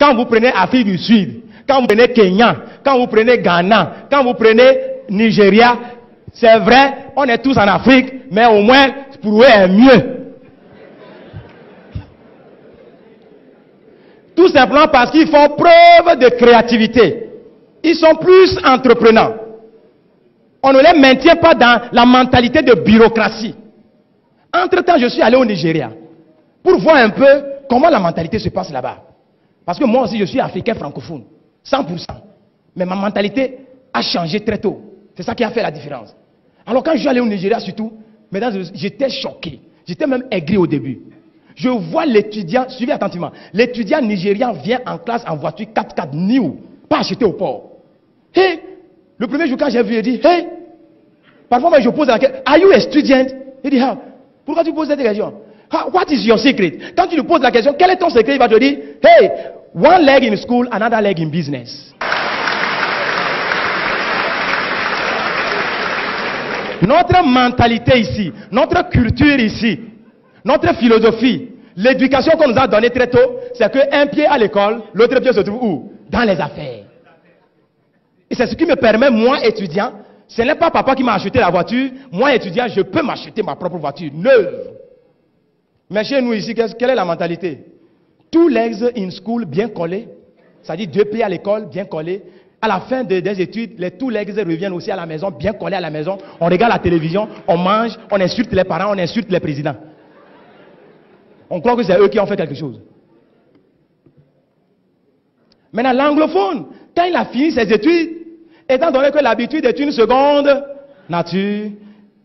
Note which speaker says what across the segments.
Speaker 1: Quand vous prenez Afrique du Sud, quand vous prenez Kenya, quand vous prenez Ghana, quand vous prenez Nigeria, c'est vrai, on est tous en Afrique, mais au moins, pour eux, est mieux. Tout simplement parce qu'ils font preuve de créativité. Ils sont plus entreprenants. On ne les maintient pas dans la mentalité de bureaucratie. Entre-temps, je suis allé au Nigeria pour voir un peu comment la mentalité se passe là-bas. Parce que moi aussi, je suis africain francophone, 100%. Mais ma mentalité a changé très tôt. C'est ça qui a fait la différence. Alors quand je suis allé au Nigeria surtout, mesdames, j'étais choqué. J'étais même aigri au début. Je vois l'étudiant, suivez attentivement, l'étudiant nigérian vient en classe en voiture 4x4 new, pas acheté au port. Hey, le premier jour quand j'ai vu, il dit, hey, parfois moi je pose la question, are you a student? Il dit, ah, pourquoi tu poses cette question? What is your secret? Quand tu lui poses la question, quel est ton secret? Il va te dire, hey, one leg in school, another leg in business. Notre mentalité ici, notre culture ici, notre philosophie, l'éducation qu'on nous a donnée très tôt, c'est qu'un pied à l'école, l'autre pied se trouve où? Dans les affaires. Et c'est ce qui me permet, moi étudiant, ce n'est pas papa qui m'a acheté la voiture, moi étudiant, je peux m'acheter ma propre voiture, neuve. Mais chez nous ici, quelle est la mentalité? Two legs in school, bien collés, c'est-à-dire 2 pieds à l'école, bien collés. À la fin des études, les two legs reviennent aussi à la maison, bien collés à la maison. On regarde la télévision, on mange, on insulte les parents, on insulte les présidents. On croit que c'est eux qui ont fait quelque chose. Maintenant, l'anglophone, quand il a fini ses études, étant donné que l'habitude est une seconde nature,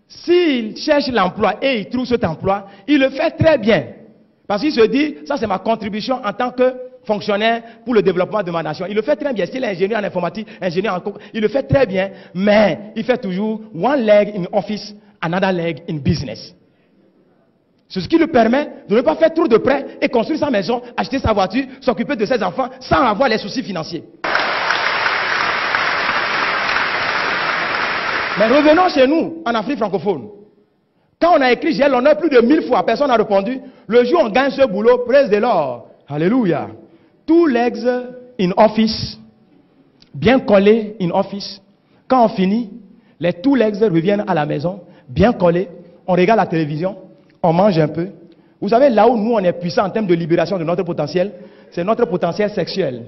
Speaker 1: s'il cherche l'emploi et il trouve cet emploi, il le fait très bien. Parce qu'il se dit, ça c'est ma contribution en tant que fonctionnaire pour le développement de ma nation. Il le fait très bien. S'il est ingénieur en informatique, ingénieur en... il le fait très bien, mais il fait toujours one leg in office, another leg in business. C'est ce qui lui permet de ne pas faire trop de prêts et construire sa maison, acheter sa voiture, s'occuper de ses enfants sans avoir les soucis financiers. Mais revenons chez nous, en Afrique francophone. Quand on a écrit j'ai l'honneur plus de 1000 fois, personne n'a répondu. Le jour où on gagne ce boulot, praise the Lord. Alléluia. Two legs in office, bien collés in office. Quand on finit, les two legs reviennent à la maison, bien collés. On regarde la télévision, on mange un peu. Vous savez, là où nous on est puissant en termes de libération de notre potentiel, c'est notre potentiel sexuel.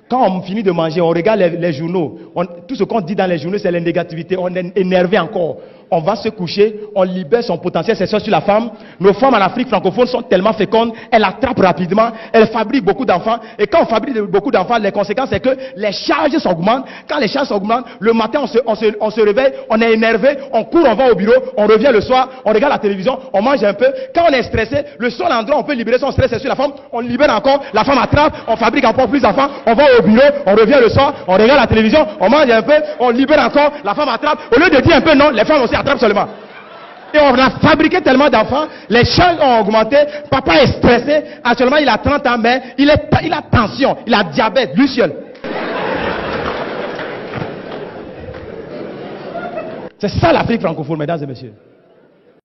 Speaker 1: Quand on finit de manger, on regarde les journaux. Tout ce qu'on dit dans les journaux, c'est la négativité. On est énervé encore. On va se coucher, on libère son potentiel sexuel sur la femme. Nos femmes en Afrique francophone sont tellement fécondes, elles attrapent rapidement, elles fabriquent beaucoup d'enfants. Et quand on fabrique beaucoup d'enfants, les conséquences, c'est que les charges s'augmentent. Quand les charges s'augmentent, le matin, on se réveille, on est énervé, on court, on va au bureau, on revient le soir, on regarde la télévision, on mange un peu. Quand on est stressé, le seul endroit où on peut libérer son stress, c'est sur la femme. On libère encore, la femme attrape, on fabrique encore plus d'enfants, on va au bureau, on revient le soir, on regarde la télévision, on mange un peu, on libère encore, la femme attrape. Au lieu de dire un peu non, les femmes aussi attrapent seulement. Et on a fabriqué tellement d'enfants, les charges ont augmenté, papa est stressé, actuellement il a 30 ans, mais il a tension, il a diabète, lui seul. C'est ça l'Afrique francophone, mesdames et messieurs.